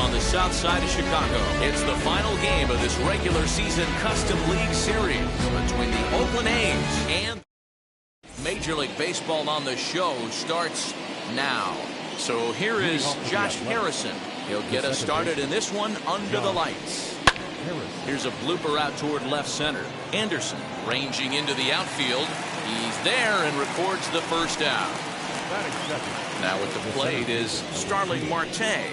on the south side of Chicago. It's the final game of this regular season Custom League Series between the Oakland A's and Major League Baseball on the show starts now. So here is Josh Harrison. He'll get us started in this one under the lights. Here's a blooper out toward left center. Anderson ranging into the outfield. He's there and records the first out. Now at the plate is Starling Marta.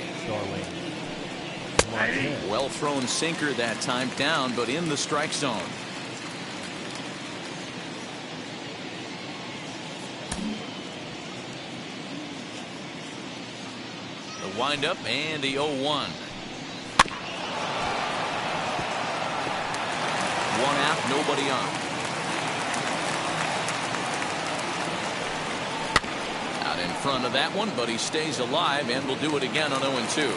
Well thrown sinker that time, down but in the strike zone. The windup and the 0-1. One out, nobody on. Out in front of that one, but he stays alive and will do it again on 0-2.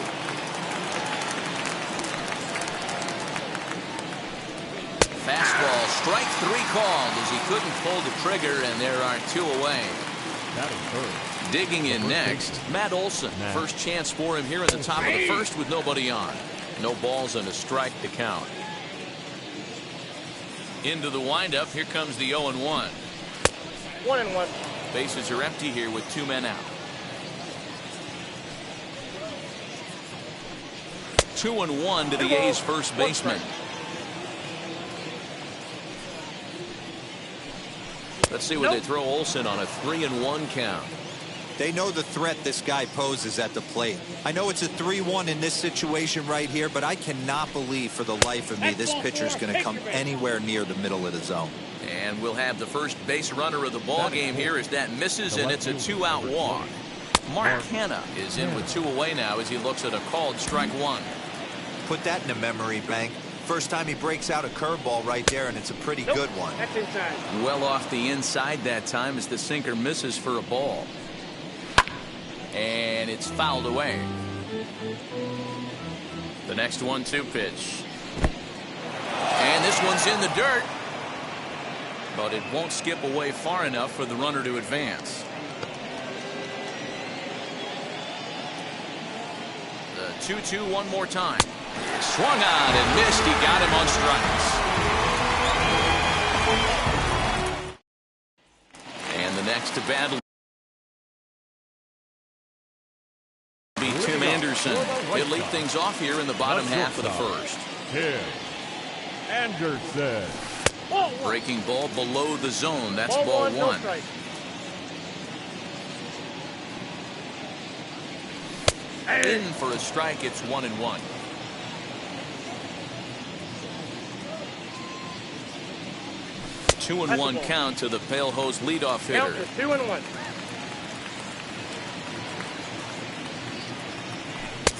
Fastball, strike three called as he couldn't pull the trigger, and there are two away. Digging in next, Matt Olson. First chance for him here in the top of the first with nobody on. No balls and a strike to count. Into the windup, here comes the 0-1. 1-1. Bases are empty here with two men out. 2-1 to the A's first baseman. Let's see what they throw Olsen on a 3-1 count. They know the threat this guy poses at the plate. I know it's a 3-1 in this situation right here, but I cannot believe for the life of me this pitcher's going to come anywhere near the middle of the zone. And we'll have the first base runner of the ball game here as that misses, and it's a two-out walk. Mark Hanna is in with two away now as he looks at a called strike one. Put that in the memory bank. First time he breaks out a curveball right there, and it's a pretty good one. That's inside. Well off the inside that time as the sinker misses for a ball. And it's fouled away. The next 1-2 pitch. And this one's in the dirt. But it won't skip away far enough for the runner to advance. The 2-2 one more time. Swung on and missed. He got him on strikes. And the next to battle be Tim Anderson. He'll lead things off here in the bottom half of the first. Tim Anderson. Breaking ball below the zone. That's ball one. In for a strike. It's 1-1. Two and one count to the Pale Hose leadoff hitter. 2-1.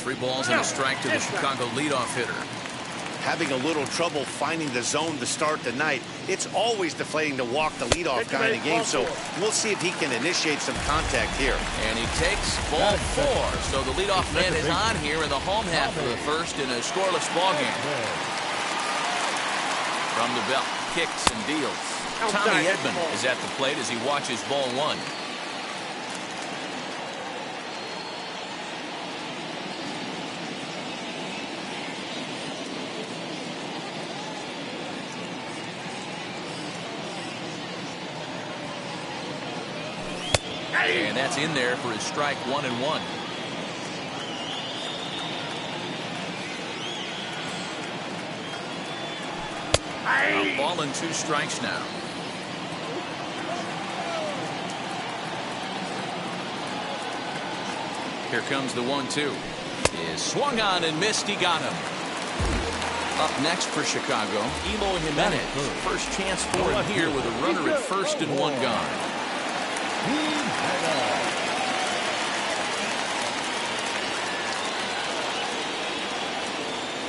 3 balls and a strike to the Chicago leadoff hitter. Having a little trouble finding the zone to start the night. It's always deflating to walk the leadoff guy in the game, so we'll see if he can initiate some contact here. And he takes ball 4. So the leadoff man is on here in the home half of the first in a scoreless ball game. From the belt, kicks and deals. Tommy Edmond is at the plate as he watches ball 1. And that's in there for his strike 1-1. A ball and 2 strikes now. Here comes the 1-2. Is swung on and missed. He got him. Up next for Chicago, Eloy Jimenez. First chance for him here with a runner at first and 1 gone.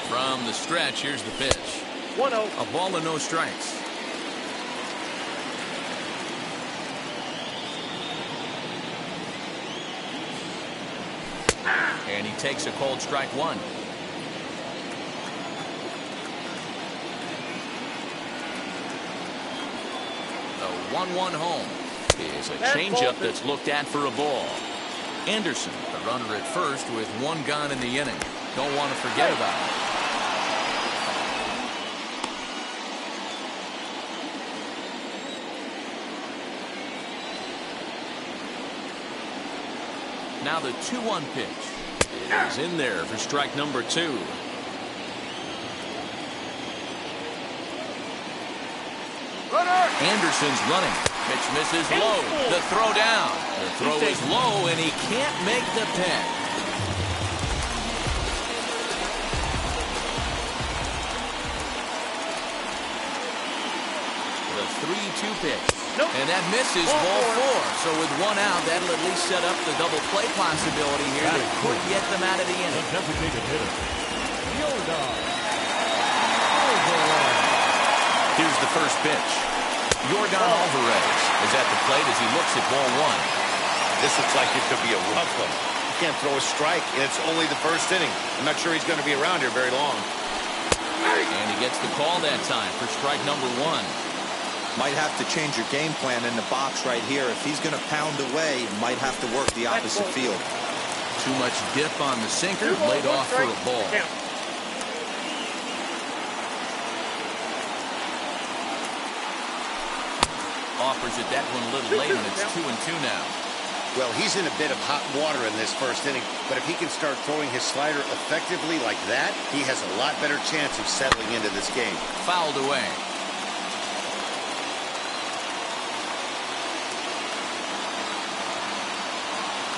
From the stretch, here's the pitch. 1-0. A ball and no strikes. And he takes a cold strike 1. The 1-1 home is a changeup that's looked at for a ball. Anderson, the runner at first with 1 gone in the inning. don't want to forget about it. Now the 2-1 pitch is in there for strike number 2. Anderson's running. Pitch misses low. The throw down. The throw is low, and he can't make the pick. The 3-2 pitch. And that misses ball 4. So with 1 out, that'll at least set up the double play possibility here that could get them out of the inning. Here's the first pitch. Yordan Alvarez is at the plate as he looks at ball 1. This looks like it could be a rough one. You can't throw a strike, and it's only the first inning. I'm not sure he's going to be around here very long. And he gets the call that time for strike number 1. Might have to change your game plan in the box right here. If he's going to pound away, might have to work the opposite field. Too much dip on the sinker, laid off for a ball. Offers it that one a little late, and it's 2-2 now. Well, he's in a bit of hot water in this first inning, but if he can start throwing his slider effectively like that, he has a lot better chance of settling into this game. Fouled away.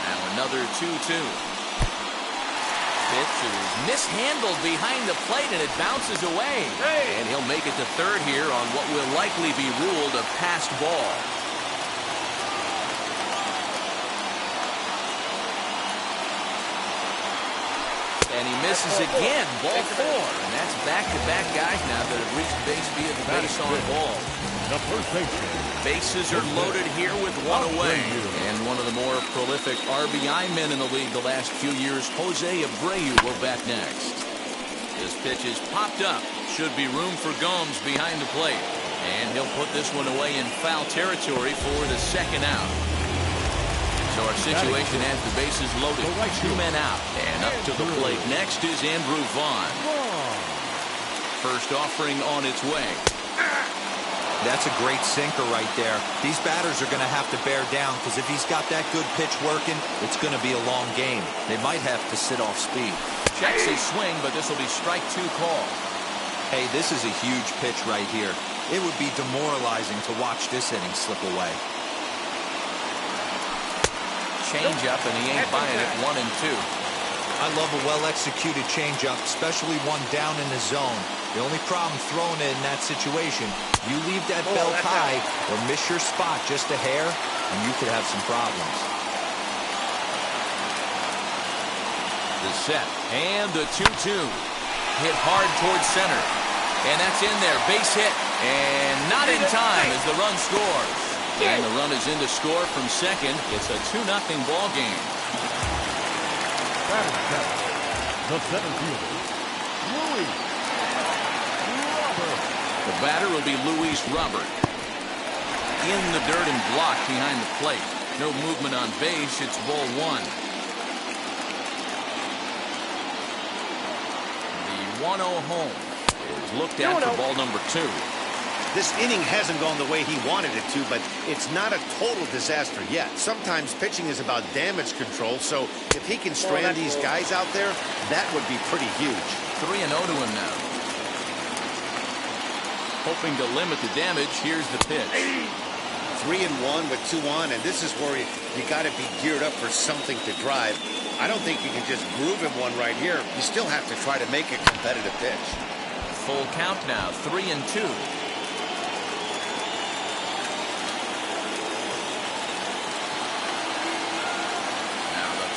Now another 2-2. Pitch is mishandled behind the plate, and it bounces away. And he'll make it to third here on what will likely be ruled a passed ball. And he misses again, ball 4. And that's back-to-back guys now that have reached base via the base on ball. Bases are loaded here with 1 away. And one of the more prolific RBI men in the league the last few years, Jose Abreu, will bat next. This pitch is popped up. Should be room for Gomes behind the plate. And he'll put this one away in foul territory for the second out. So our situation has the bases loaded. 2 men out. And up to the plate next is Andrew Vaughn. First offering on its way. That's a great sinker right there. These batters are going to have to bear down, because if he's got that good pitch working, it's going to be a long game. They might have to sit off speed. Checks his swing, but this will be strike 2 call. Hey, this is a huge pitch right here. It would be demoralizing to watch this inning slip away. Change up, and he ain't buying it. 1-2. I love a well-executed changeup, especially one down in the zone. The only problem throwing it in that situation, you leave that belt high or miss your spot just a hair, and you could have some problems. The set, and the 2-2. Hit hard towards center. And that's in there. Base hit. And not in time as the run scores. And the run is in to score from second. It's a 2-0 ball game. The center fielder, Louis Robert. The batter will be Luis Robert. In the dirt and blocked behind the plate. No movement on base. It's ball 1. The 1-0 home is looked at for ball number 2. This inning hasn't gone the way he wanted it to, but it's not a total disaster yet. Sometimes pitching is about damage control, so if he can strand these guys out there, that would be pretty huge. 3-0 to him now. Hoping to limit the damage. Here's the pitch. 3-1 with 2 on, and this is where you got to be geared up for something to drive. I don't think you can just groove him one right here. You still have to try to make a competitive pitch. Full count now. 3-2.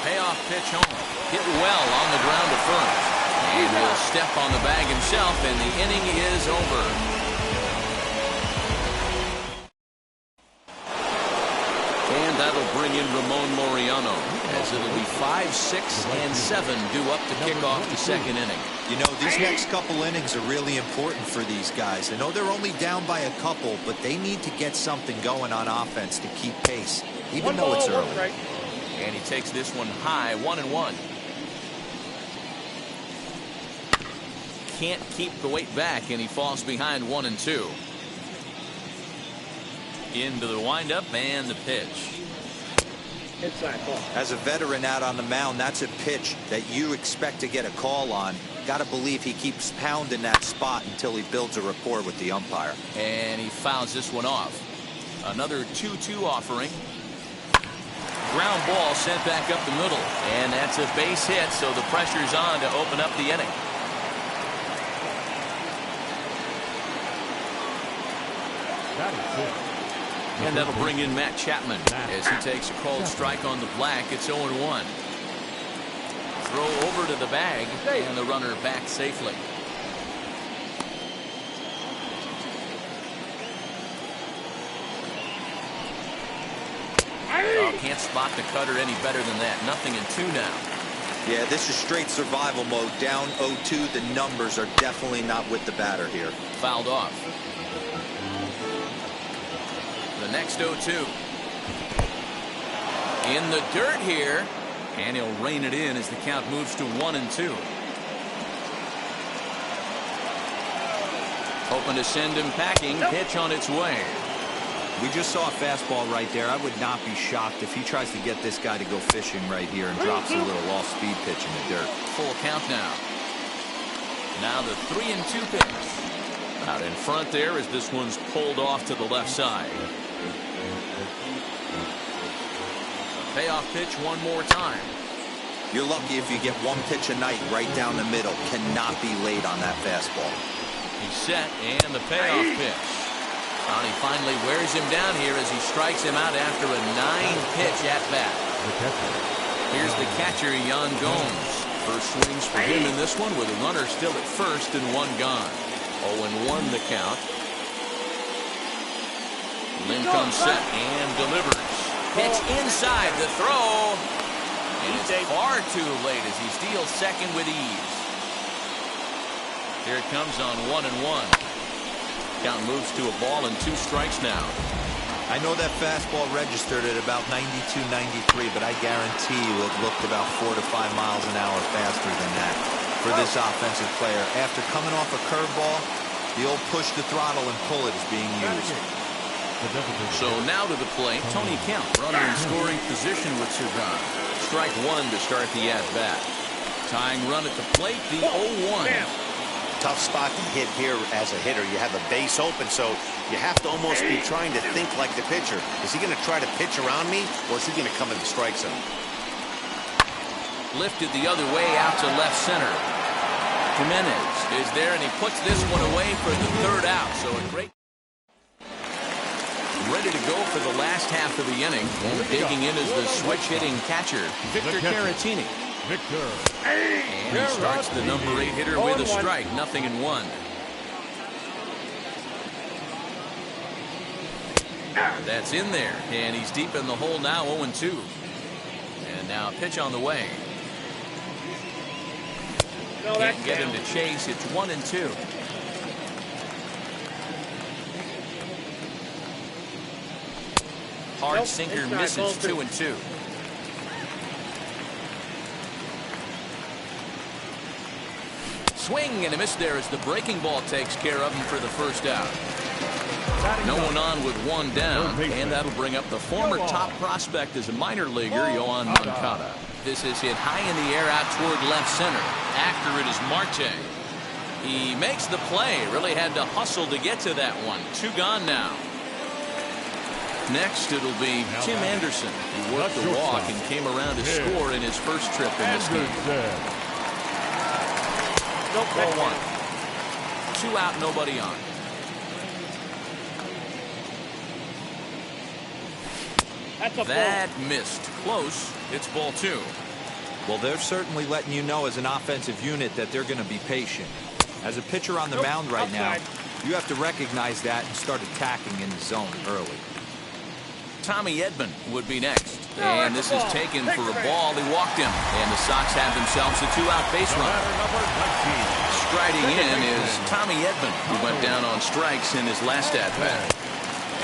Payoff pitch home. Hit well on the ground to first. And he'll step on the bag himself, and the inning is over. And that'll bring in Ramon Lauriano, as it'll be 5, 6, and 7 due up to kick off the second inning. You know, these next couple innings are really important for these guys. I know they're only down by a couple, but they need to get something going on offense to keep pace, even though it's early. And he takes this one high, 1-1. can't keep the weight back, and he falls behind 1-2. Into the windup and the pitch. Inside ball. As a veteran out on the mound, that's a pitch that you expect to get a call on. Got to believe he keeps pounding that spot until he builds a rapport with the umpire. And he fouls this one off. Another 2-2 offering. Ground ball sent back up the middle. And that's a base hit, so the pressure's on to open up the inning. That is it. And that'll bring in Matt Chapman as he takes a called strike on the black. It's 0-1. Throw over to the bag, and the runner back safely. Oh, can't spot the cutter any better than that. 0-2 now. Yeah, this is straight survival mode. Down 0-2. The numbers are definitely not with the batter here. Fouled off. The next 0-2. In the dirt here. And he'll rein it in as the count moves to 1-2. Hoping to send him packing. Pitch on its way. We just saw a fastball right there. I would not be shocked if he tries to get this guy to go fishing right here and drops a little off-speed pitch in the dirt. Full count now. Now the 3-2 pitch. Out in front there as this one's pulled off to the left side. Payoff pitch one more time. You're lucky if you get one pitch a night right down the middle. Cannot be late on that fastball. He's set, and the payoff pitch. And he finally wears him down here as he strikes him out after a 9-pitch at bat. Here's the catcher, Yan Gomes. First swings for him in this one with a runner still at first and one gone. 0-1 the count. Lynn comes set and delivers. Pitch inside the throw. And it's far too late as he steals second with ease. Here it comes on 1-1. Count moves to a ball and 2 strikes now. I know that fastball registered at about 92, 93, but I guarantee you it looked about 4 to 5 miles an hour faster than that for this offensive player. After coming off a curveball, the old push the throttle and pull it is being used. So now to the plate, Tony Kemp, runner in scoring position with Sugan. Strike one to start the at-bat. Tying run at the plate, the 0-1. Tough spot to hit here as a hitter. You have a base open, so you have to almost be trying to think like the pitcher. Is he going to try to pitch around me, or is he going to come in the strike zone? Lifted the other way out to left center. Jimenez is there, and he puts this one away for the 3rd out. So a great... Ready to go for the last half of the inning. And digging in is the switch-hitting catcher, Victor Caratini. And he starts the number 8 hitter with a strike. 0-1. That's in there, and he's deep in the hole now. 0-2. And now a pitch on the way. Can't get him to chase. It's 1-2. Hard sinker misses. 2-2. Swing and a miss there as the breaking ball takes care of him for the 1st out. No one on with 1 down, and that'll bring up the former top prospect as a minor leaguer, Yohan Moncada. This is hit high in the air out toward left center. After it is Marte. He makes the play. Really had to hustle to get to that one. 2 gone now. Next, it'll be Tim Anderson, who worked the walk and came around to score in his first trip in this game. 0-1. 2 out, nobody on. That missed. Close. It's ball 2. Well, they're certainly letting you know as an offensive unit that they're going to be patient. As a pitcher on the mound right now, you have to recognize that and start attacking in the zone early. Tommy Edmond would be next. And this is taken for a ball. He walked him. And the Sox have themselves a 2-out base runner. Striding in is Tommy Edmond, who went down on strikes in his last at-bat.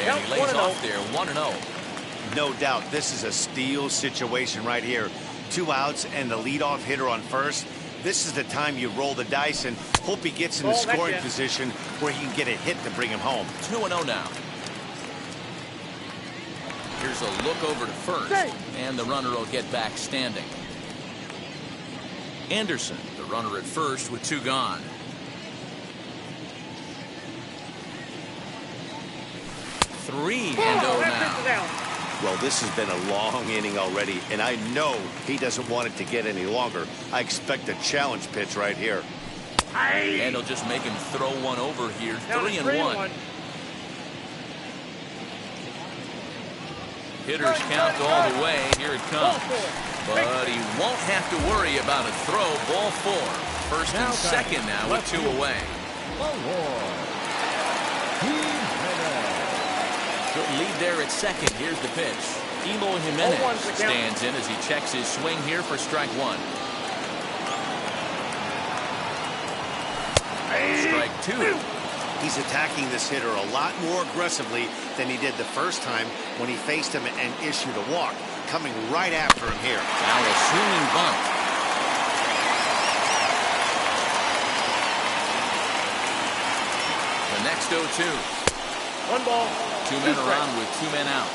And he lays off there 1-0. No doubt this is a steal situation right here. 2 outs and the leadoff hitter on first. This is the time you roll the dice and hope he gets in the scoring position where he can get a hit to bring him home. 2-0 now. Here's a look over to first, and the runner will get back standing. Anderson, the runner at first with 2 gone. Three and 0 now. Well, this has been a long inning already, and I know he doesn't want it to get any longer. I expect a challenge pitch right here. And he'll just make him throw one over here. 3-1. Hitters count all the way. Here it comes. But he won't have to worry about a throw. Ball 4. First and second now with 2 away. Good lead there at second. Here's the pitch. Elo Jimenez stands in as he checks his swing here for strike 1. Strike 2. He's attacking this hitter a lot more aggressively than he did the first time when he faced him and issued a walk. Coming right after him here. Now a swinging bunt. The next 0-2. 1 ball. 2 men around with 2 men out.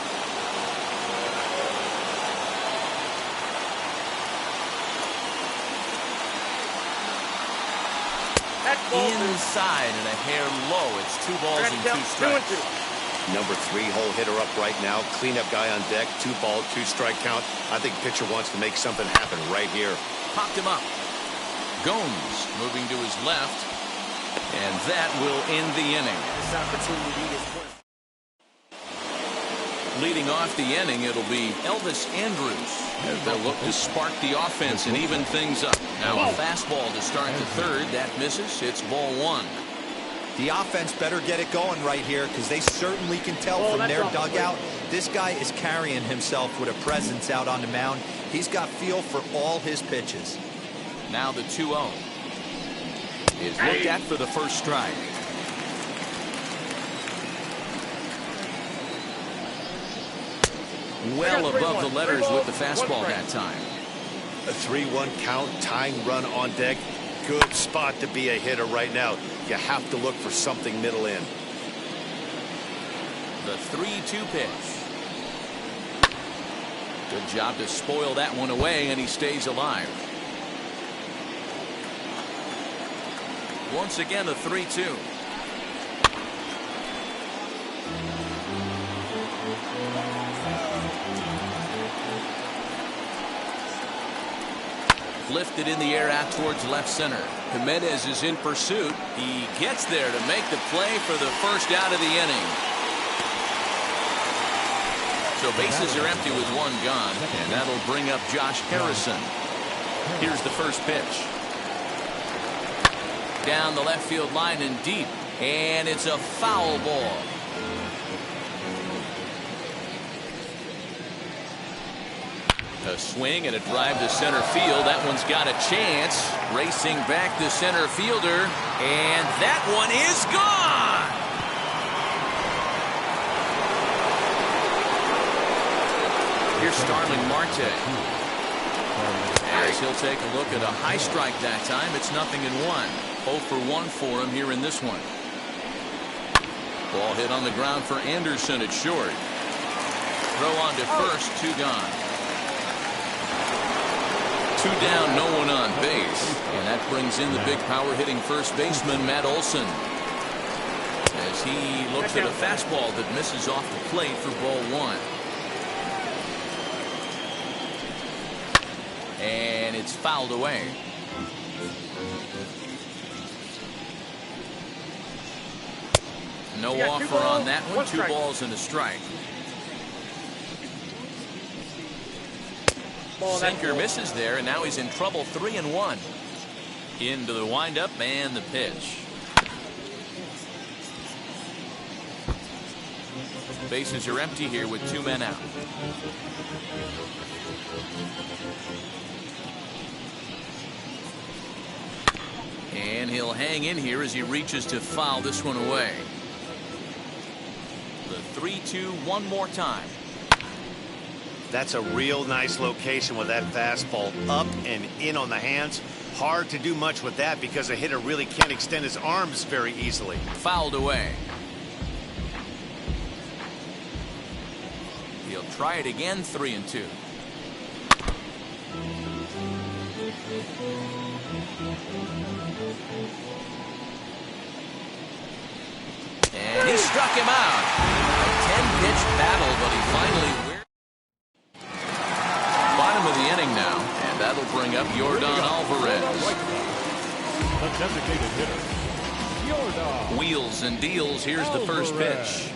Inside and a hair low. It's 2 balls and 2 strikes. Number 3 hole hitter up right now. Cleanup guy on deck. 2 ball, 2 strike count. I think pitcher wants to make something happen right here. Popped him up. Gomes moving to his left. And that will end the inning. This opportunity is Leading off the inning, it'll be Elvis Andrus. They'll look to spark the offense and even things up. Now a fastball to start the third. That misses. It's ball 1. The offense better get it going right here because they certainly can tell from their dugout. This guy is carrying himself with a presence out on the mound. He's got feel for all his pitches. Now the 2-0 is looked at for the first strike. Well above the letters with the fastball that time. A 3-1 count, tying run on deck. Good spot to be a hitter right now. You have to look for something middle in. The 3-2 pitch. Good job to spoil that one away, and he stays alive. Once again, the 3-2. Lifted in the air out towards left center. Jimenez is in pursuit. He gets there to make the play for the first out of the inning. So bases are empty with 1 gone, and that'll bring up Josh Harrison. Here's the first pitch. Down the left field line and deep, and it's a foul ball. A swing and a drive to center field. That one's got a chance. Racing back the center fielder, and that one is gone. Here's Starling Marta. As he'll take a look at a high strike that time. It's 0-1. 0 for 1 for him here in this one. Ball hit on the ground for Anderson at short. Throw on to first. 2 gone. 2 down, no one on base. And that brings in the big power hitting first baseman, Matt Olson. As he looks at a fastball that misses off the plate for ball 1. And it's fouled away. No offer on that one. 2 balls and a strike. Sinker misses there, and now he's in trouble. 3-1. Into the windup and the pitch. Bases are empty here with 2 men out. And he'll hang in here as he reaches to foul this one away. The 3-2 one more time. That's a real nice location with that fastball up and in on the hands. Hard to do much with that because a hitter really can't extend his arms very easily. Fouled away. He'll try it again, 3-2. And he struck him out. A 10-pitch battle, but he finally wears. Bottom of the inning now, and that'll bring up Yordan Alvarez. The designated hitter, Yordan. Wheels and deals. Here's the first pitch.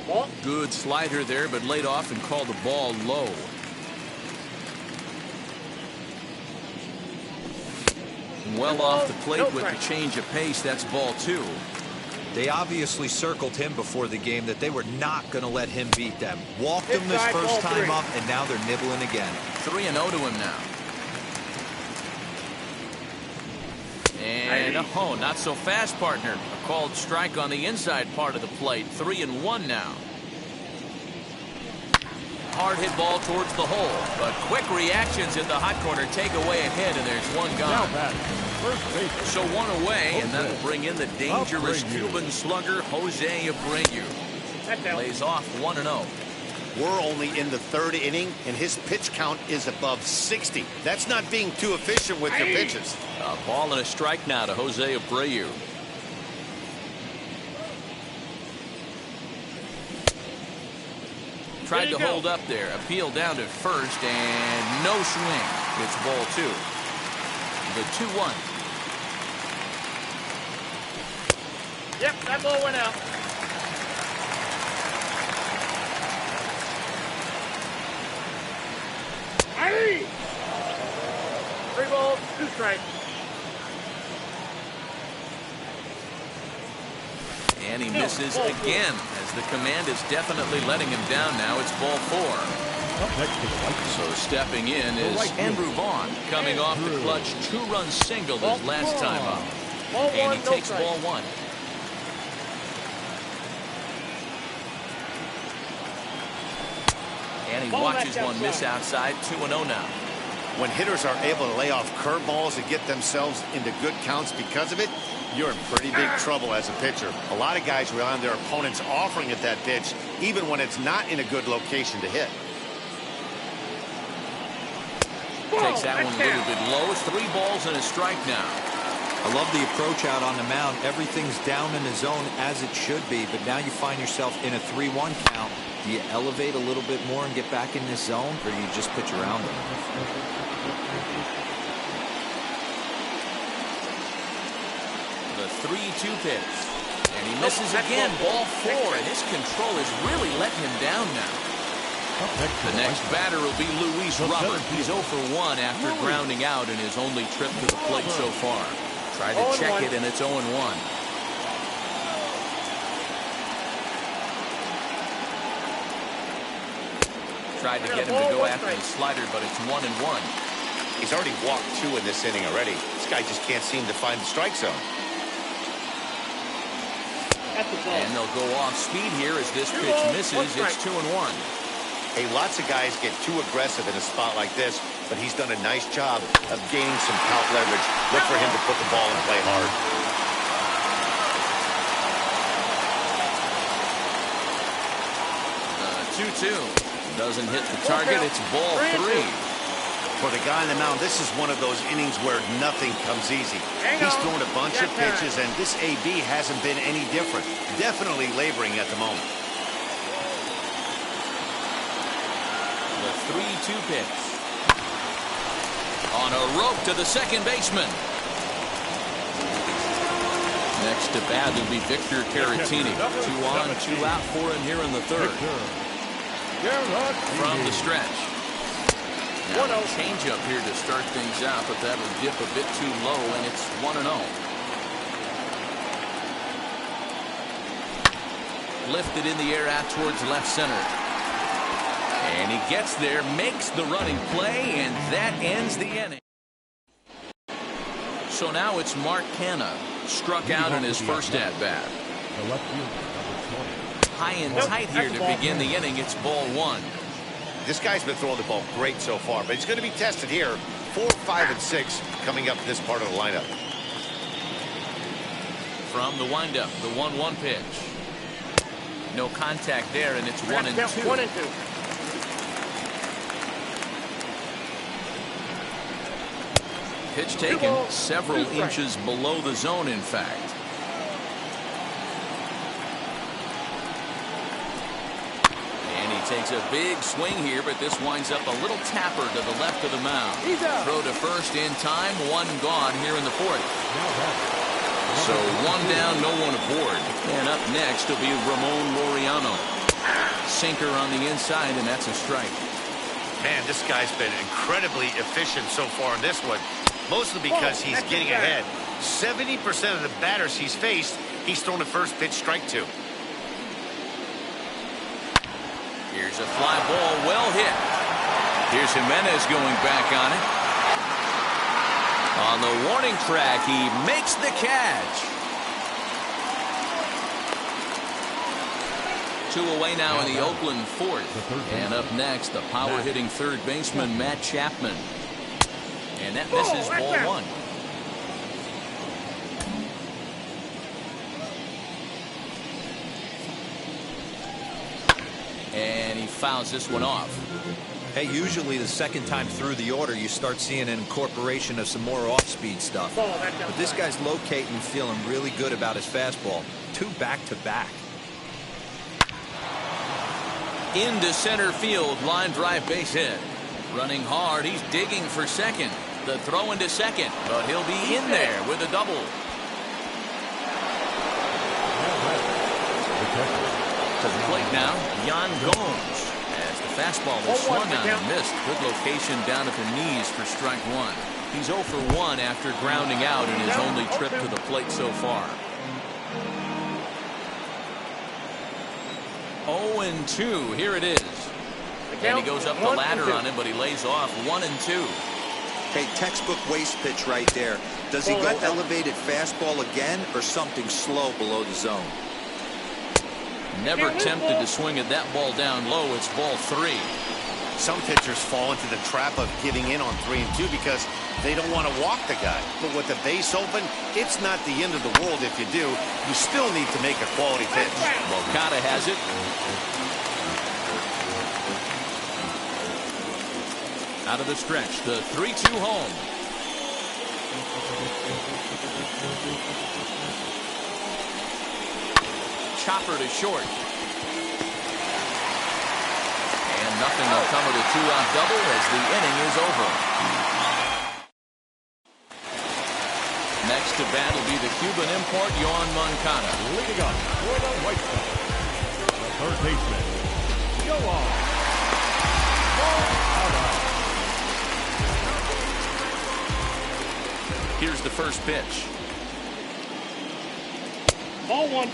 Ball. Good slider there, but laid off and called the ball low. Well off the plate with the change of pace. That's ball 2. They obviously circled him before the game that they were not going to let him beat them. Walked him this first time up, and now they're nibbling again. 3-0 to him now. And oh, not so fast, partner. A called strike on the inside part of the plate. 3-1 now. Hard hit ball towards the hole, but quick reactions in the hot corner take away a hit, and there's one Now gone. batting, first base. So one away, and that'll bring in the dangerous Cuban slugger Jose Abreu. Lays off 1-0. We're only in the 3rd inning, and his pitch count is above 60. That's not being too efficient with your pitches. A ball and a strike now to Jose Abreu. Tried to hold up there. Appeal down to first, and no swing. It's ball 2. The 2-1. Yep, that ball went out. Aye. 3 balls, 2 strikes. And he misses again, as the command is definitely letting him down now. It's ball 4. Up next to the right. So stepping in is Andrew Vaughn, coming off the clutch 2-run single his last time up. And he takes ball 1. And he watches one miss outside. 2-0 now. When hitters are able to lay off curveballs and get themselves into good counts because of it, you're in pretty big trouble as a pitcher. A lot of guys rely on their opponents offering at that pitch, even when it's not in a good location to hit. Takes that one a little bit low. 3 balls and a strike now. I love the approach out on the mound. Everything's down in the zone as it should be, but now you find yourself in a 3-1 count. Do you elevate a little bit more and get back in this zone, or do you just pitch around them? The 3-2 pitch. And he misses again. Ball 4. And his control is really letting him down now. The next batter will be Luis Robert. He's 0 for 1 after grounding out in his only trip to the plate so far. Try to check it, and it's 0-1. Tried to get him to go after the slider, but it's 1-1. He's already walked 2 in this inning already. This guy just can't seem to find the strike zone. And they'll go off speed here as this pitch misses. It's 2-1. Hey, lots of guys get too aggressive in a spot like this, but he's done a nice job of gaining some count leverage. Look for him to put the ball in play hard. The 2-2 doesn't hit the target. It's ball 3. For the guy on the mound, this is one of those innings where nothing comes easy. He's thrown a bunch of pitches, and this AB hasn't been any different. Definitely laboring at the moment. The 3-2 pitch. On a rope to the second baseman. Next to bat will be Victor Caratini. 2 on, 2 out for him here in the 3rd. From the stretch. Now a change up here to start things out, but that'll dip a bit too low, and it's 1-0. Lifted in the air out towards left center. And he gets there, makes the running play, and that ends the inning. So now it's Mark Canha, struck out in his first at-bat. High and tight here to begin the inning. It's ball 1. This guy's been throwing the ball great so far, but he's going to be tested here. 4, 5, and 6 coming up in this part of the lineup. From the windup, the 1-1 pitch. No contact there, and it's 1 and 2. 1 and 2. Pitch taken several inches below the zone, in fact. And he takes a big swing here, but this winds up a little tapper to the left of the mound. Throw to first in time, 1 gone here in the 4th. So 1 down, no one aboard. And up next will be Ramon Lauriano. Sinker on the inside, and that's a strike. Man, this guy's been incredibly efficient so far in this one. Mostly because he's getting ahead. 70% of the batters he's faced, he's thrown a first pitch strike to. Here's a fly ball, well hit. Here's Jimenez going back on it. On the warning track, he makes the catch. 2 away now in the Oakland 4th. And up next, the power-hitting third baseman, Matt Chapman. And that misses ball 1. And he fouls this one off. Hey, usually the second time through the order, you start seeing an incorporation of some more off-speed stuff. But this guy's locating and feeling really good about his fastball. 2 back-to-back. Into center field, line drive base hit. Running hard, he's digging for second. The throw into second, but he'll be in there with a double. To the plate now, Yan Gomes. As the fastball was swung on and missed. Good location down at the knees for strike 1. He's 0 for 1 after grounding out in his only trip to the plate so far. 0 and 2, here it is. And he goes up the ladder on him, but he lays off 1 and 2. Hey, textbook waste pitch right there. Does he go elevated fastball again or something slow below the zone? Never tempted to swing at that ball down low. It's ball 3. Some pitchers fall into the trap of giving in on 3 and 2 because they don't want to walk the guy. But with the base open, it's not the end of the world if you do. You still need to make a quality pitch. Moncada has it. Out of the stretch, the 3-2 home. Chopper to short. And nothing will come of the 2-out double as the inning is over. Next to bat will be the Cuban import, Yoan Moncada. Leading up for the White Sox, the third baseman, Yoan Moncada. Here's the first pitch. Ball 1.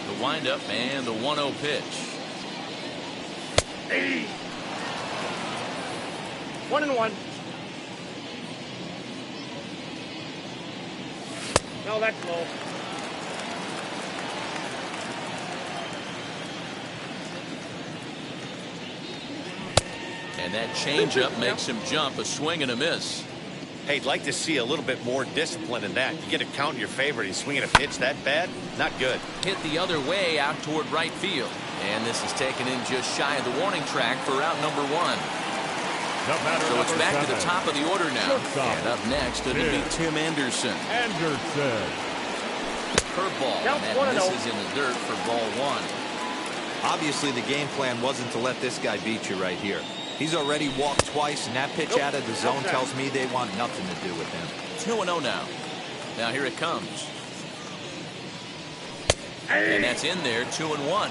The windup and the 1-0 pitch. 1 and 1. No, that's low. And that changeup makes him jump, a swing and a miss. Hey, I'd like to see a little bit more discipline in that. You get a count in your favor and he's swinging a pitch that bad? Not good. Hit the other way out toward right field. And this is taken in just shy of the warning track for out number 1. So it's back to the top of the order now. And up next, it'll be Tim Anderson. Curveball, and that misses in the dirt for ball 1. Obviously, the game plan wasn't to let this guy beat you right here. He's already walked twice, and that pitch out of the zone tells me they want nothing to do with him. 2-0 now. Now here it comes. And that's in there, 2-1.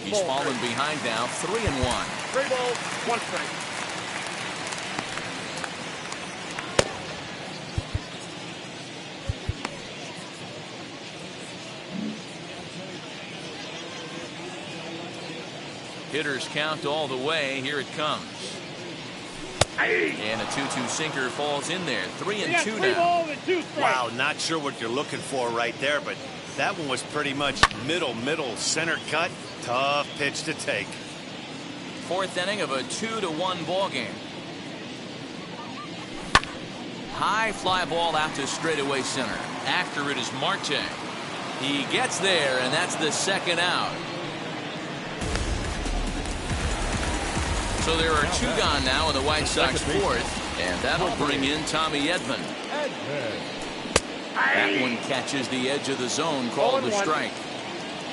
He's fallen behind now, 3-1. 3 balls, 1 strike. Hitters count all the way. Here it comes. And a 2-2 sinker falls in there. 3 and 2 now. Wow, not sure what you're looking for right there, but That one was pretty much middle, center cut. Tough pitch to take. Fourth inning of a 2-1 ball game. High fly ball out to straightaway center. After it is Marte. He gets there, and that's the second out. So there are two gone now in the White Sox fourth, and that'll bring in Tommy Edmond. That one catches the edge of the zone, called a strike.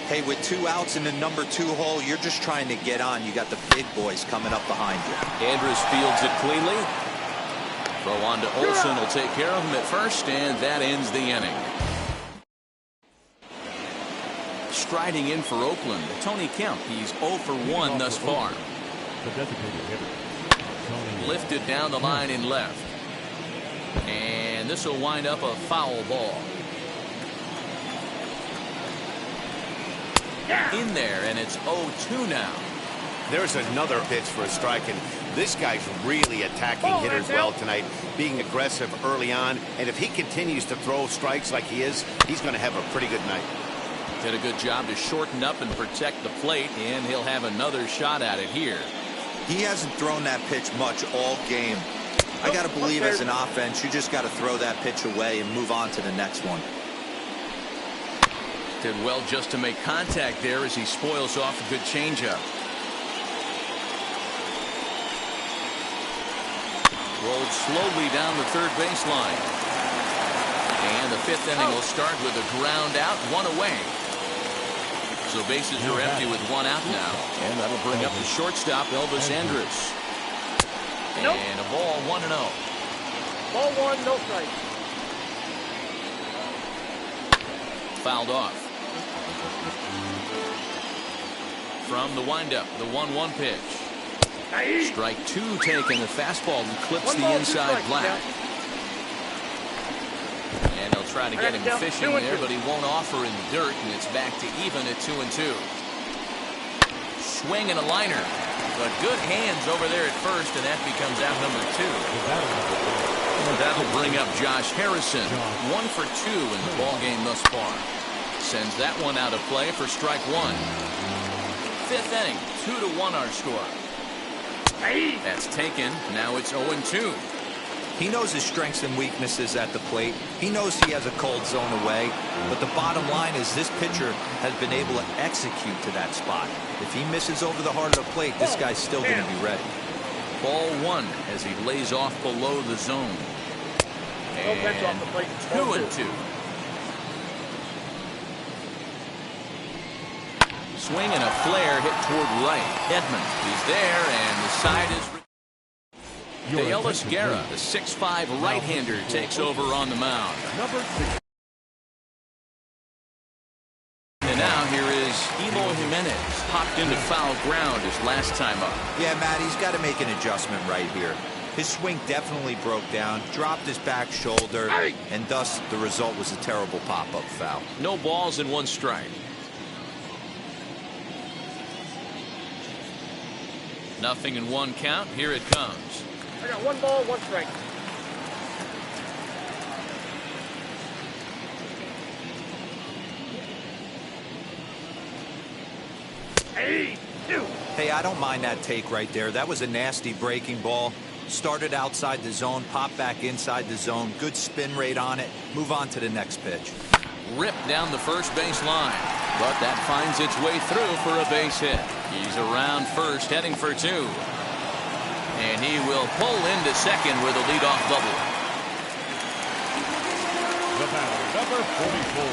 Hey, with 2 outs in the number 2 hole, you're just trying to get on. You got the big boys coming up behind you. Andrus fields it cleanly. Throw on to Olson, will take care of him at first, and that ends the inning. Striding in for Oakland, Tony Kemp. He's 0 for 1 thus far. The designated hitter, Tony. Lifted down the line in left. And this will wind up a foul ball. In there, and it's 0-2 now. There's another pitch for a strike, and this guy's really attacking hitters well tonight, being aggressive early on, and if he continues to throw strikes like he is, he's going to have a pretty good night. Did a good job to shorten up and protect the plate, and he'll have another shot at it here. He hasn't thrown that pitch much all game. I got to believe as an offense, you just got to throw that pitch away and move on to the next one. Did well just to make contact there as he spoils off a good changeup. Rolled slowly down the third baseline. And the fifth inning will start with a ground out, 1 away. So bases are empty with 1 out now. And that'll bring up the shortstop, Elvis Andrus. And a ball 1-0. Ball 1, no strike. Fouled off. From the windup, the 1-1 pitch. Strike 2 taken. The fastball clips the inside black. And they'll try to get him fishing there, but he won't offer in the dirt, and it's back to even at 2-2. Swing and a liner. But good hands over there at first, and that becomes out number 2. And that'll bring up Josh Harrison. 1 for 2 in the ball game thus far. Sends that one out of play for strike 1. Fifth inning, 2-1 our score. That's taken. Now it's 0-2. He knows his strengths and weaknesses at the plate. He knows he has a cold zone away. But the bottom line is this pitcher has been able to execute to that spot. If he misses over the heart of the plate, this guy's still going to be ready. Ball 1 as he lays off below the zone. And 2-2. Swing and a flare hit toward right. Edmond is there, and the side is. De Ellis Guerra, the 6'5" right-hander, takes over on the mound. Number 6. And now here is Eloy Jimenez. Popped into foul ground his last time up. Yeah, Matt, he's got to make an adjustment right here. His swing definitely broke down, dropped his back shoulder, and thus the result was a terrible pop-up foul. No balls and 1 strike. Nothing in 1 count. Here it comes. I got 1 ball, 1 strike. Hey, I don't mind that take right there. That was a nasty breaking ball. Started outside the zone, popped back inside the zone. Good spin rate on it. Move on to the next pitch. Ripped down the first base line, but that finds its way through for a base hit. He's around first, heading for 2. And he will pull into second with a leadoff double. The batter, number 44,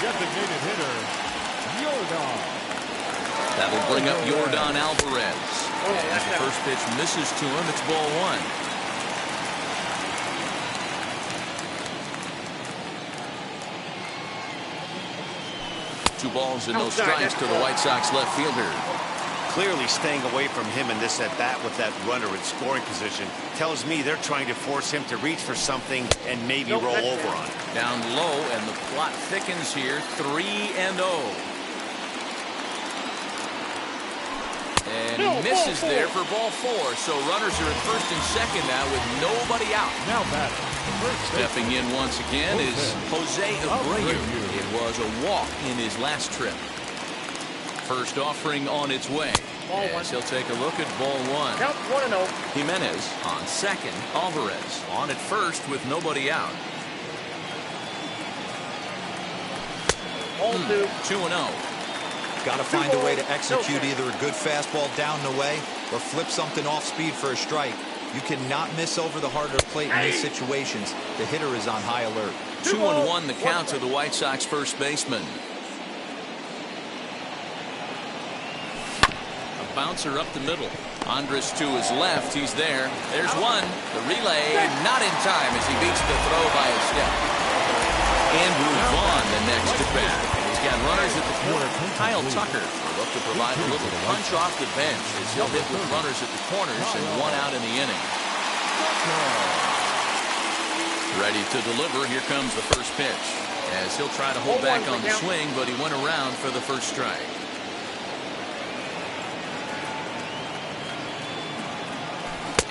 designated hitter, Yordan. That'll bring up Yordan Alvarez. As the first pitch misses to him, it's ball 1. 2 balls and no strikes to the White Sox left fielder. Clearly staying away from him in this at-bat with that runner in scoring position tells me they're trying to force him to reach for something and maybe roll over on it. Down low, and the plot thickens here. 3-0. And misses there for ball 4. So runners are at first and second now with nobody out. Now batting. Stepping in once again is Jose Abreu. It was a walk in his last trip. First offering on its way. As he'll take a look at ball 1. Count 1-0. Jimenez on second. Alvarez on at first with nobody out. Ball 2. 2-0. Got to find a way to execute either a good fastball down and away or flip something off speed for a strike. You cannot miss over the heart of the plate in these situations. The hitter is on high alert. 2-1 the count to the White Sox first baseman. A bouncer up the middle. Andres to his left. He's there. There's one. The relay not in time as he beats the throw by a step. Andrew Vaughn the next to bat. He's got runners at the corner. Kyle Tucker will look to provide a little punch off the bench as he'll hit with runners at the corners and 1 out in the inning. Ready to deliver. Here comes the first pitch as he'll try to hold back on the swing, but he went around for the first strike.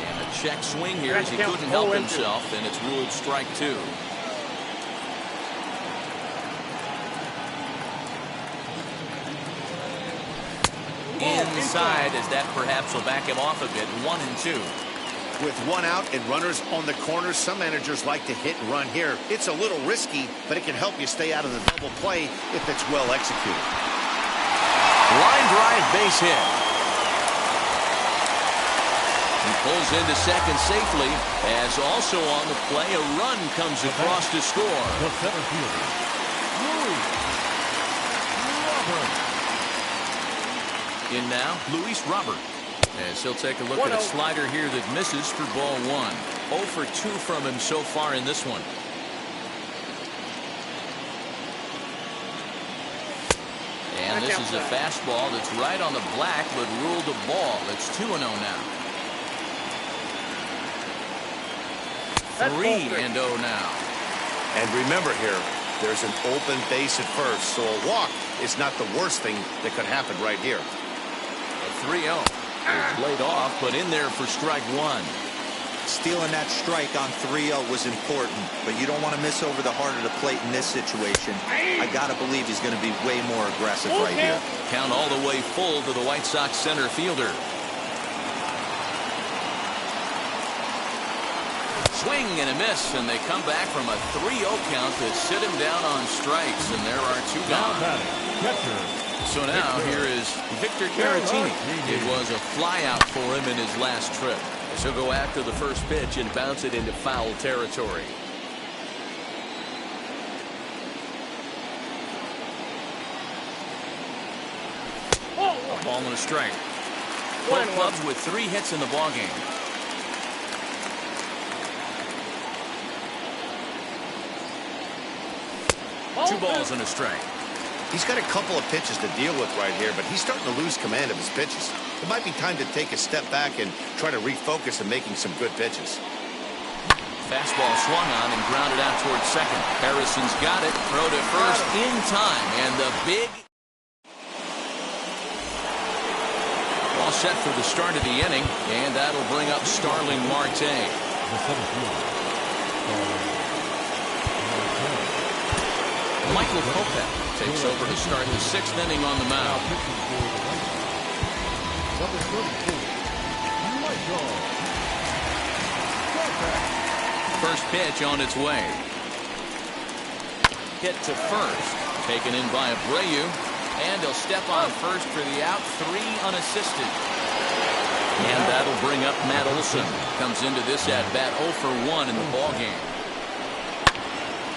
And a check swing here as he couldn't help himself, and it's ruled strike 2. Inside as that perhaps will back him off a bit. 1-2. With 1 out and runners on the corners, some managers like to hit and run here. It's a little risky, but it can help you stay out of the double play if it's well executed. Line drive base hit. He pulls into second safely as also on the play a run comes across to score. The center fielder, Luis Robert. In now, Luis Robert. As he'll take a look at a slider here that misses for ball 1. 0 for 2 from him so far in this one. And this is a fastball that's right on the black but ruled a ball. It's 2-0 now. 3-0 now. And remember here, there's an open base at first, so a walk is not the worst thing that could happen right here. A 3-0. It's laid off, but in there for strike 1. Stealing that strike on 3-0 was important, but you don't want to miss over the heart of the plate in this situation. I got to believe he's going to be way more aggressive right here. Count all the way full to the White Sox center fielder. Swing and a miss, and they come back from a 3-0 count to sit him down on strikes, and there are 2 gone. So now here is Victor Caratini. It was a flyout for him in his last trip. So go after the first pitch and bounce it into foul territory. A ball and a strike. Both clubs with 3 hits in the ballgame. Two balls and a strike. He's got a couple of pitches to deal with right here, but he's starting to lose command of his pitches. It might be time to take a step back and try to refocus on making some good pitches. Fastball swung on and grounded out towards second. Harrison's got it. Throw to first in time. And the big ball set for the start of the inning. And that'll bring up Starling Marta. Michael Kopech takes over to start the 6th inning on the mound. First pitch on its way. Hit to first. Taken in by Abreu. And he'll step on first for the out. 3 unassisted. And that'll bring up Matt Olson. Comes into this at-bat 0 for 1 in the ballgame.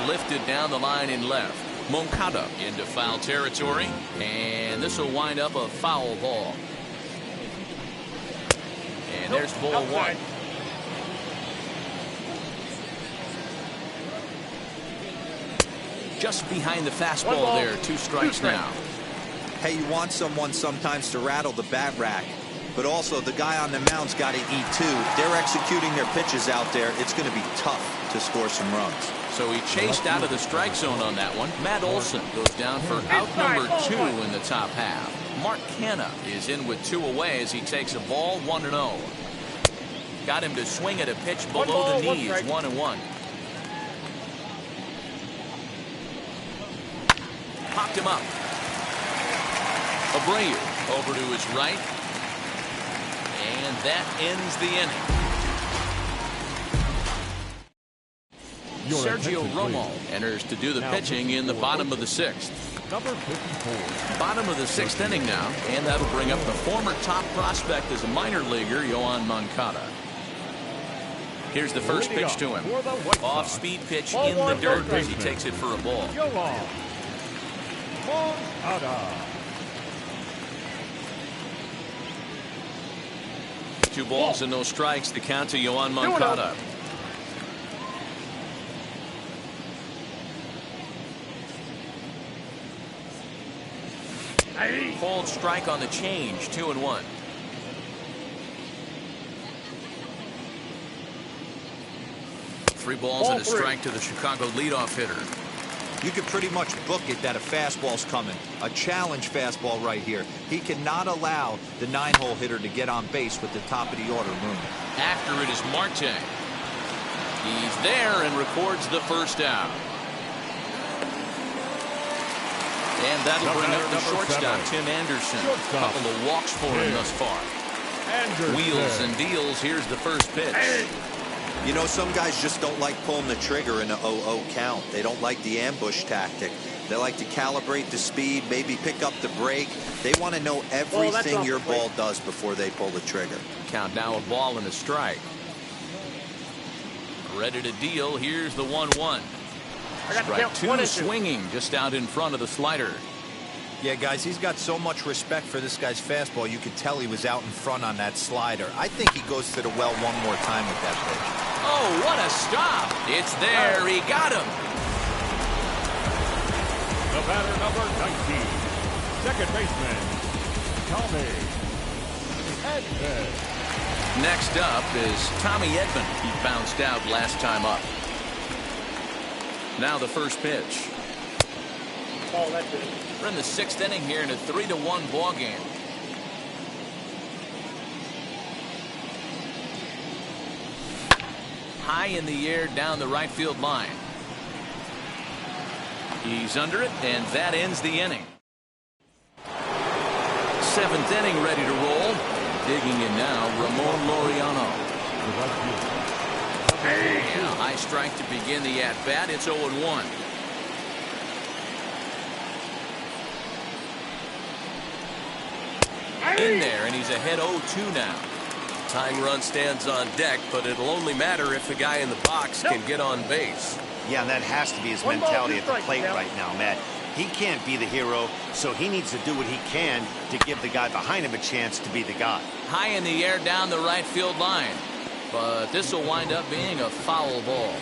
Lifted down the line in left. Moncada into foul territory, and this will wind up a foul ball. And there's ball 1. Just behind the fastball there. 2 strikes now. Hey, you want someone sometimes to rattle the bat rack, but also the guy on the mound's got to eat too. They're executing their pitches out there. It's going to be tough to score some runs. So he chased out of the strike zone on that one. Matt Olson goes down for out number 2 in the top half. Marta is in with 2 away as he takes a ball 1-0. Got him to swing at a pitch below the knees, 1-1. Popped him up. Abreu over to his right. And that ends the inning. Sergio Romo enters to do the pitching in the bottom of the 6th. Number 54. Bottom of the 6th inning now, and that'll bring up the former top prospect as a minor leaguer, Yoan Moncada. Here's the first pitch to him. Off-speed pitch in the dirt as he takes it for a ball. Yoan Moncada. 2 balls and no strikes. The count to Yoan Moncada. Called strike on the change, 2-1. Three balls and a strike to the Chicago leadoff hitter. You can pretty much book it that a fastball's coming. A challenge fastball right here. He cannot allow the 9-hole hitter to get on base with the top of the order room. After it is Marte. He's there and records the first out. And that'll bring up the shortstop, Tim Anderson. A couple of walks for him thus far. Wheels and deals. Here's the first pitch. You know, some guys just don't like pulling the trigger in a 0-0 count. They don't like the ambush tactic. They like to calibrate the speed, maybe pick up the brake. They want to know everything your ball does before they pull the trigger. Count now, a ball and a strike. Ready to deal. Here's the 1-1. Strike 2 swinging just out in front of the slider. Yeah, guys, he's got so much respect for this guy's fastball. You could tell he was out in front on that slider. I think he goes to the well one more time with that pitch. Oh, what a stop. It's there. He got him. The batter, number 19. Second baseman, Tommy Edmond. Next up is Tommy Edmond. He bounced out last time up. Now the first pitch. We're in the 6th inning here in a 3-1 ball game. High in the air down the right field line. He's under it, and that ends the inning. 7th inning ready to roll. Digging in now, Ramon Lauriano. And a high strike to begin the at-bat. It's 0-1. In there, and he's ahead 0-2 now. Tying run stands on deck, but it'll only matter if the guy in the box can get on base. Yeah, and that has to be his mentality at the plate right now, Matt. He can't be the hero, so he needs to do what he can to give the guy behind him a chance to be the guy. High in the air down the right field line. But this will wind up being a foul ball.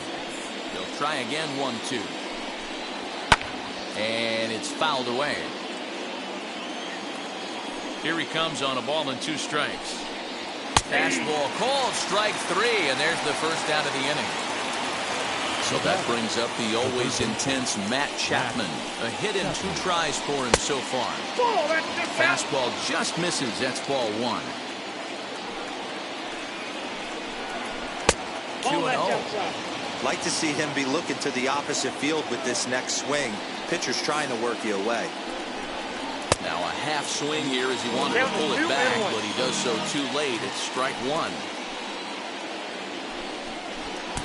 He'll try again, 1-2. And it's fouled away. Here he comes on a ball and 2 strikes. Fastball called, strike 3, and there's the first out of the inning. So that brings up the always intense Matt Chapman. A hit in 2 tries for him so far. Fastball just misses. That's ball 1. 2-0. Like to see him be looking to the opposite field with this next swing. Pitcher's trying to work you away. Now a half swing here as he wanted to pull it back, but he does so too late. It's strike 1.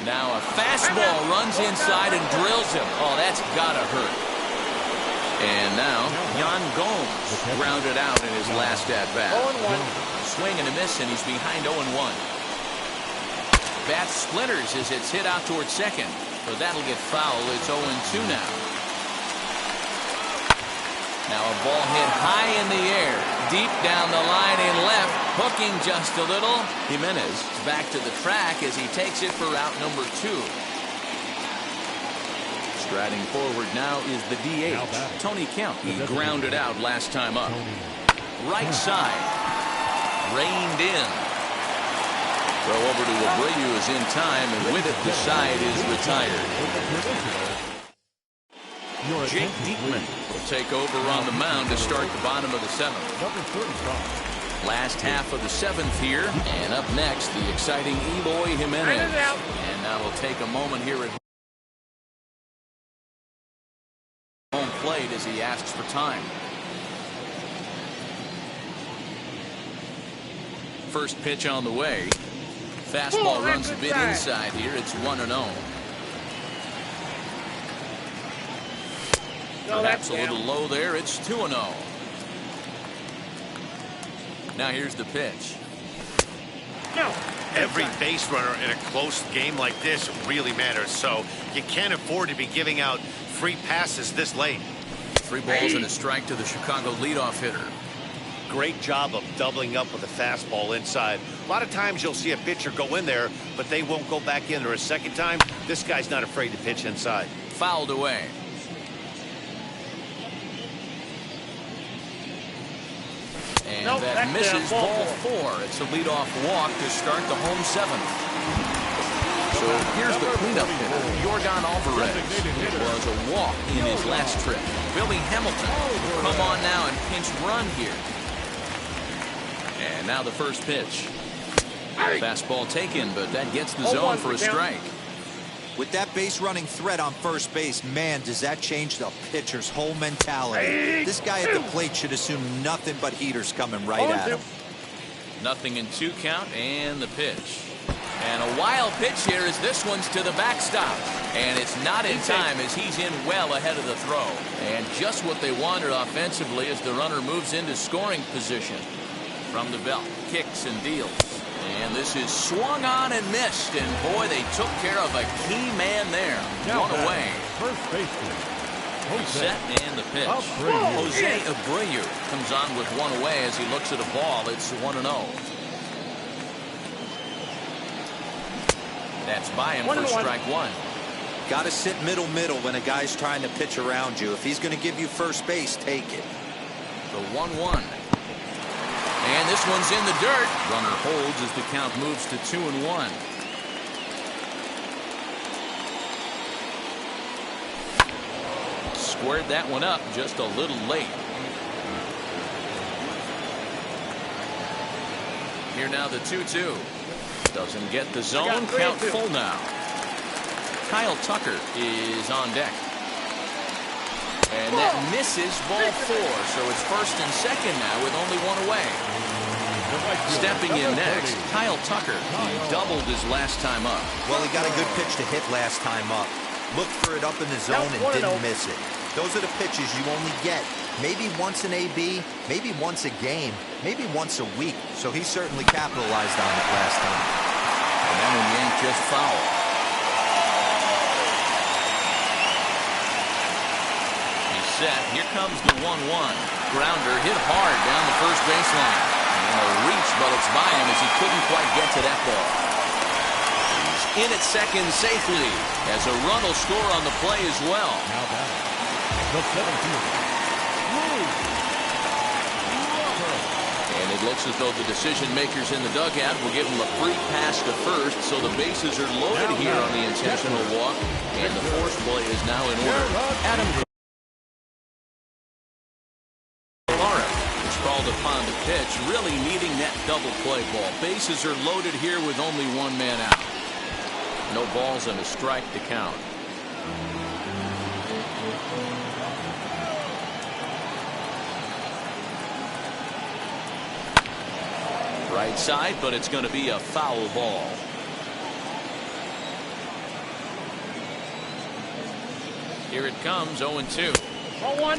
Now a fastball runs inside and drills him. Oh, that's gotta hurt. And now Yan Gomes grounded out in his last at-bat. Swing and a miss, and he's behind 0-1. Bat splinters as it's hit out towards second. So that'll get foul. It's 0-2 now. Now a ball hit high in the air, deep down the line in left, hooking just a little. Jimenez back to the track as he takes it for out number 2. Striding forward now is the DH, Tony Kemp. He grounded out last time up. Right side, reined in. Throw over to Abreu is in time, and with it, the side is retired. Jake Diekman will take over on the mound to start the bottom of the seventh. Number 35. Last half of the seventh here. And up next, the exciting Eloy Jimenez. And now we'll take a moment here at home plate as he asks for time. First pitch on the way. Fastball runs a bit inside here. It's 1-0. Perhaps a little low there. It's 2-0. Now here's the pitch. Every base runner in a close game like this really matters, so you can't afford to be giving out free passes this late. 3 balls and a strike to the Chicago leadoff hitter. Great job of doubling up with a fastball inside. A lot of times you'll see a pitcher go in there, but they won't go back in there a second time. This guy's not afraid to pitch inside. Fouled away. And that misses ball 4. It's a leadoff walk to start the home seventh. So here's the cleanup hitter, Yordan Alvarez. It was a walk in his last trip. Billy Hamilton will come on now and pinch run here. And now the first pitch. Fastball taken, but that gets the zone for a strike. With that base running threat on first base, man, does that change the pitcher's whole mentality. This guy at the plate should assume nothing but heaters coming right at him. 0-2 count and the pitch. And a wild pitch here as this one's to the backstop. And it's not in time as he's in well ahead of the throw. And just what they wanted offensively as the runner moves into scoring position. From the belt, kicks and deals. And this is swung on and missed. And boy, they took care of a key man there. One away. First baseman. Set and the pitch. Jose Abreu comes on with one away as he looks at a ball. It's 1-0. That's by him for strike 1. Got to sit middle when a guy's trying to pitch around you. If he's going to give you first base, take it. The 1-1. And this one's in the dirt. Runner holds as the count moves to 2-1. Squared that one up just a little late. Here now the 2-2. Doesn't get the zone. Count full now. Kyle Tucker is on deck. And that misses ball 4. So it's first and second now with only one away. Stepping in next, Kyle Tucker. He doubled his last time up. Well, he got a good pitch to hit last time up. Looked for it up in the zone and didn't miss it. Those are the pitches you only get maybe once an AB, maybe once a game, maybe once a week. So he certainly capitalized on it last time. And that one yanked just foul. He's set. Here comes the 1-1. Grounder hit hard down the first baseline. And a reach, but it's by him as he couldn't quite get to that ball. He's in at second safely as a run will score on the play as well. Now batting, the 17th. And it looks as though the decision makers in the dugout will give him a free pass to first, so the bases are loaded here on the intentional walk, and the force play is now in order. Adam is called upon to pitch, really needing that double play ball. Bases are loaded here with only one man out. No balls and a strike to count. Right side, but it's going to be a foul ball. Here it comes, 0-2. 0-1.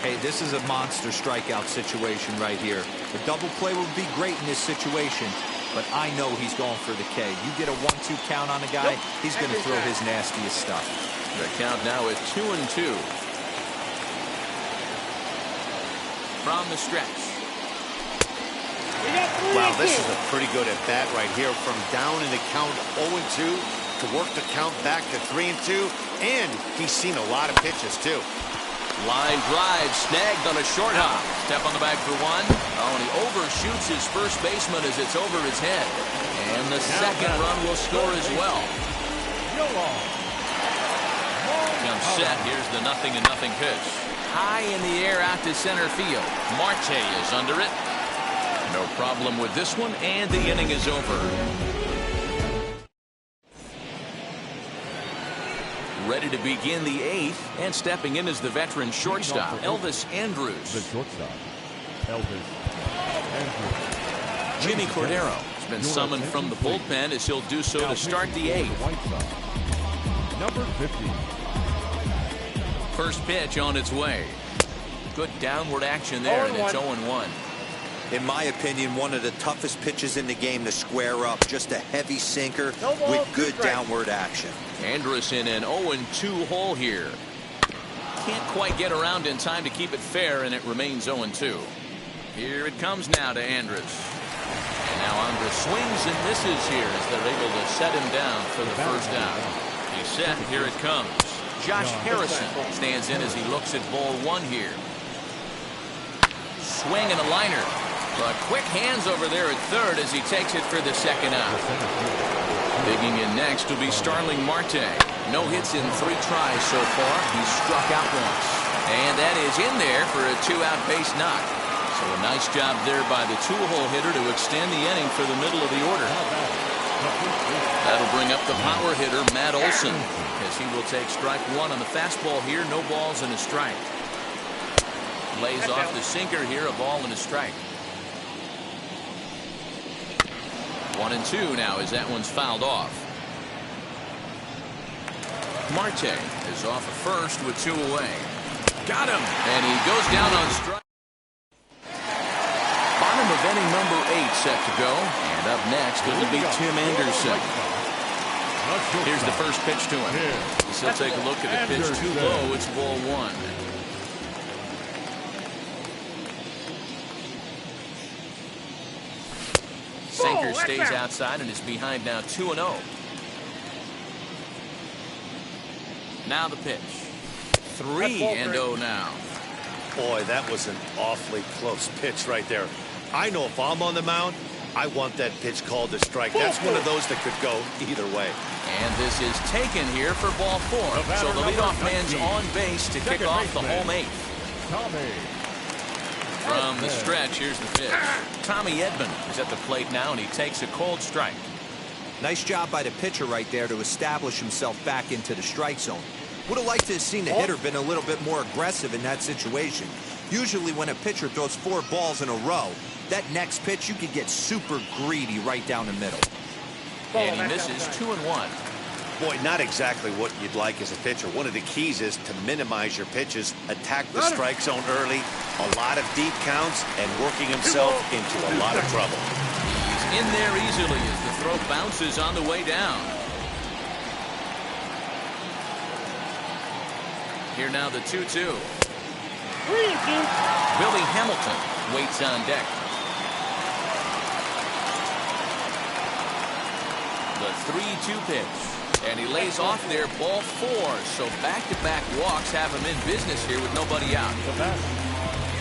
Hey, this is a monster strikeout situation right here. A double play would be great in this situation, but I know he's going for the K. You get a 1-2 count on a guy, he's going to throw his nastiest stuff. The count now at 2-2. From the stretch. Wow, this is a pretty good at bat right here. From down in the count 0-2 to work the count back to 3-2. And he's seen a lot of pitches, too. Line drive snagged on a short hop. Step on the bag for one. Oh, and he overshoots his first baseman as it's over his head. And the second run will score as well. comes set. Here's the 0-0 pitch. High in the air out to center field. Marte is under it. No problem with this one, and the inning is over. Ready to begin the 8th, and stepping in is the veteran shortstop, Elvis Andrews. The shortstop, Elvis Andrews. Jimmy Cordero has been summoned from the bullpen as he'll do so to start the 8th. Number 50. First pitch on its way. Good downward action there, and it's 0-1. In my opinion, one of the toughest pitches in the game to square up. Just a heavy sinker with good downward action. Andrus in an 0-2 hole here. Can't quite get around in time to keep it fair, and it remains 0-2. Here it comes now to Andrus. And now Andrus swings and misses here as they're able to set him down for the first out. He's set. Here it comes. Josh Harrison stands in as he looks at ball 1 here. Swing and a liner. But quick hands over there at third as he takes it for the second out. Digging in next will be Starling Marta. No hits in 3 tries so far. He's struck out once. And that is in there for a 2-out base knock. So a nice job there by the 2-hole hitter to extend the inning for the middle of the order. That'll bring up the power hitter, Matt Olson, as he will take strike 1 on the fastball here. No balls and a strike. Lays off the sinker here, a ball and a strike. 1-2 now as that one's fouled off. Marte is off at first with 2 away. Got him! And he goes down on strike. Bottom of inning number 8 set to go. And up next it'll be Tim Anderson. Here's the first pitch to him. He'll take a look at the pitch too low. It's ball 1. Sinker stays outside and is behind now 2-0. Now the pitch. 3-0 now. Boy, that was an awfully close pitch right there. I know if I'm on the mound, I want that pitch called a strike. That's one of those that could go either way. And this is taken here for ball 4. So the leadoff man's on base to kick off the home 8th. From the stretch, here's the pitch. Tommy Edmond is at the plate now, and he takes a cold strike. Nice job by the pitcher right there to establish himself back into the strike zone. Would have liked to have seen the hitter been a little bit more aggressive in that situation. Usually when a pitcher throws 4 balls in a row, that next pitch you could get super greedy right down the middle. And he misses 2-1. Boy, not exactly what you'd like as a pitcher. One of the keys is to minimize your pitches, attack the strike zone early, a lot of deep counts, and working himself into a lot of trouble. He's in there easily as the throw bounces on the way down. Here now the 2-2. Billy Hamilton waits on deck. The 3-2 pitch. And he lays off there, ball 4. So back-to-back walks have him in business here with nobody out.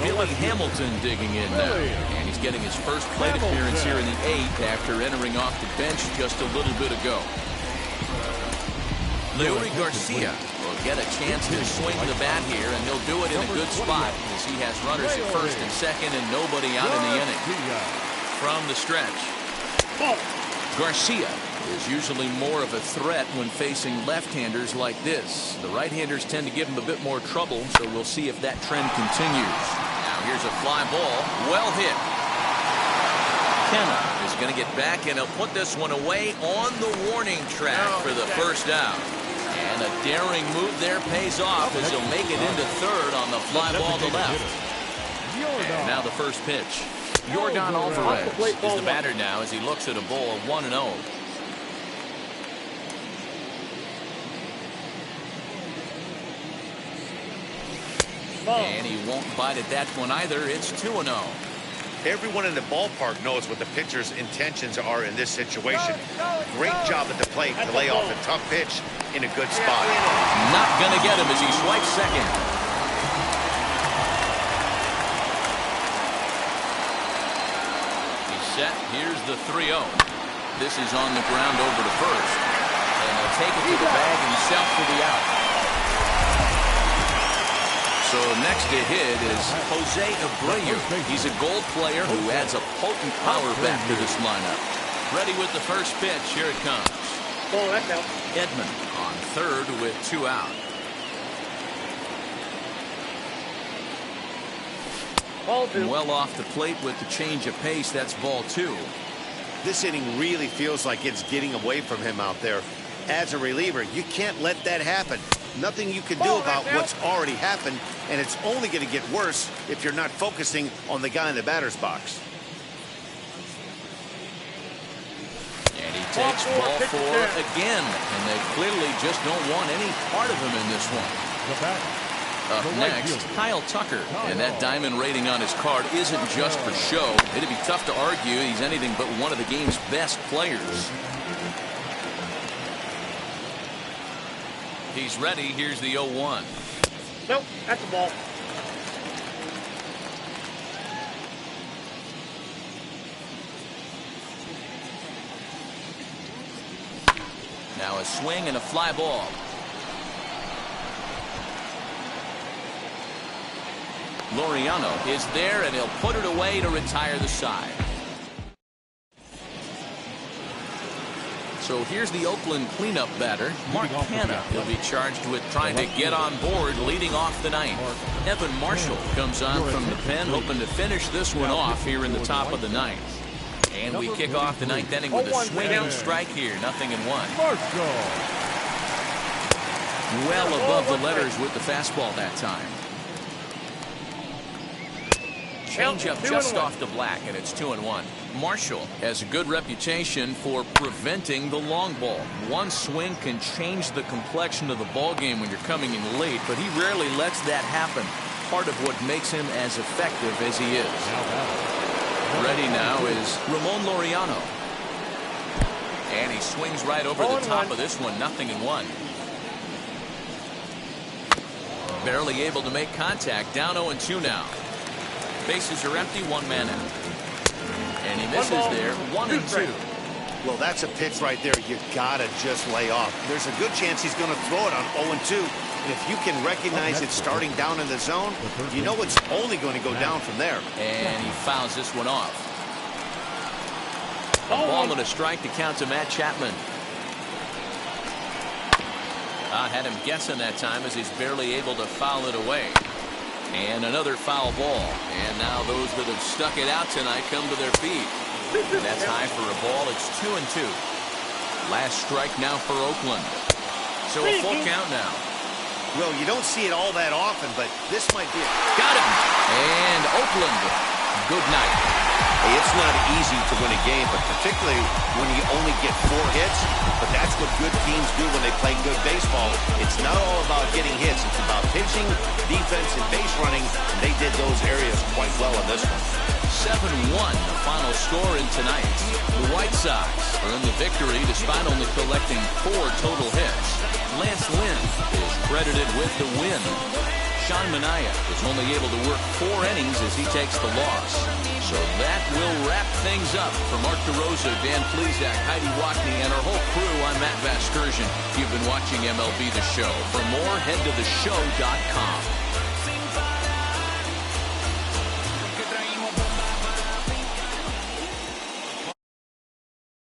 Billy Hamilton digging in now. And he's getting his first plate appearance here in the 8th after entering off the bench just a little bit ago. Leury Garcia will get a chance to swing the bat here, and he'll do it in a good spot as he has runners at first and second and nobody out in the inning. From the stretch, Garcia is usually more of a threat when facing left-handers like this. The right-handers tend to give him a bit more trouble, so we'll see if that trend continues. Now here's a fly ball, well hit. Kenna is going to get back, and he'll put this one away on the warning track for the first out. And a daring move there pays off as he'll make it into third on the fly ball to left. And now the first pitch. Yordan Alvarez is the batter now as he looks at a ball 1-0. And he won't bite at that one either. It's 2-0. Everyone in the ballpark knows what the pitcher's intentions are in this situation. Great job at the plate to lay off a tough pitch in a good spot. Not going to get him as he swipes second. He's set. Here's the 3-0. This is on the ground over to first. And he'll take it to the bag himself for the out. So next to hit is Jose Abreu. He's a gold player who adds a potent power back to this lineup. Ready with the first pitch. Here it comes. Oh, that's out. Edmond on third with 2 out. Ball 2. Well off the plate with the change of pace. That's ball 2. This inning really feels like it's getting away from him out there. As a reliever, you can't let that happen. Nothing you can do about what's already happened, and it's only going to get worse if you're not focusing on the guy in the batter's box. And he takes ball 4 again, and they clearly just don't want any part of him in this one. The batter. Up next, Kyle Tucker. And that diamond rating on his card isn't just for show. It'd be tough to argue he's anything but one of the game's best players. He's ready. Here's the 0-1. Nope, that's a ball. Now a swing and a fly ball. Lauriano is there, and he'll put it away to retire the side. So here's the Oakland cleanup batter, Mark Hanna. He'll be charged with trying to get on board leading off the ninth. Evan Marshall comes on from the pen, hoping to finish this one off here in the top of the ninth. And we kick off the ninth inning with a swinging strike here, 0-1. Well above the letters with the fastball that time. Changeup just off the black, and it's 2-1. Marshall has a good reputation for preventing the long ball. One swing can change the complexion of the ball game when you're coming in late, but he rarely lets that happen. Part of what makes him as effective as he is. Ready now is Ramon Lauriano. And he swings right over the top of this one, 0-1. Barely able to make contact, down 0-2 now. Bases are empty, 1 man out. And he misses there, 1-2. Well, that's a pitch right there you gotta just lay off. There's a good chance he's going to throw it on 0-2. And if you can recognize it starting down in the zone, you know it's only going to go down from there. And he fouls this one off. A ball and a strike to count to Matt Chapman. I had him guessing that time as he's barely able to foul it away. And another foul ball. And now those that have stuck it out tonight come to their feet. And that's high for a ball. It's 2-2. Last strike now for Oakland. So a full count now. Well, you don't see it all that often, but this might be it. Got him. And Oakland, good night. Hey, it's not easy to win a game, but particularly when you only get 4 hits. But that's what good teams do when they play good baseball. It's not all about getting hits. It's about pitching, defense, and base running. And they did those areas quite well in this one. 7-1, the final score in tonight. The White Sox earn the victory despite only collecting 4 total hits. Lance Lynn is credited with the win. Sean Manaea was only able to work 4 innings as he takes the loss. So that will wrap things up. For Mark DeRosa, Dan Plesac, Heidi Wackney, and our whole crew, I'm Matt Vasgersian. You've been watching MLB The Show. For more, head to theshow.com.